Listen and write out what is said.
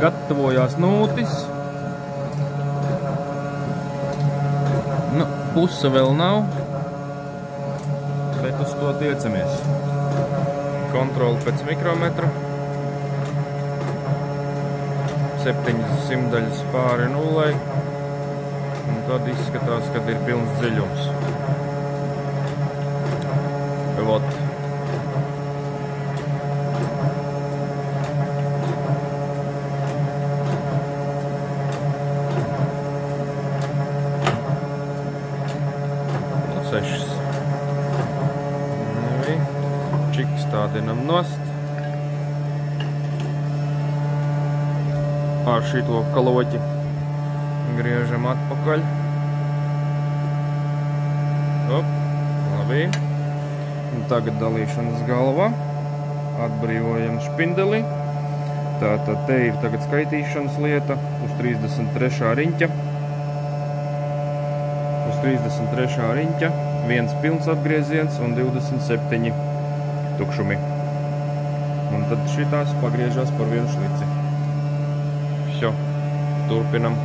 gatavojās nūtis. Nu, puse vēl nav, bet uz to tiecamies. Kontroli pēc mikrometra. 7 simtdaļas pāri nullei. Un tad izskatās, kad ir pilns dziļums. Vot. Nu, 6. Čik stādinam nost. Ar šito kaloķi griežam atpakaļ. Op, labi. Un tagad dalīšanas galvā. Atbrīvojam špindeli. Tātad te ir tagad skaitīšanas lieta uz 33. riņķa. Uz 33. riņķa 1 pilns apgrieziens un 27 tukšumi. Un tad šitās pagriežās par vienu šlici. Vso, turpinam.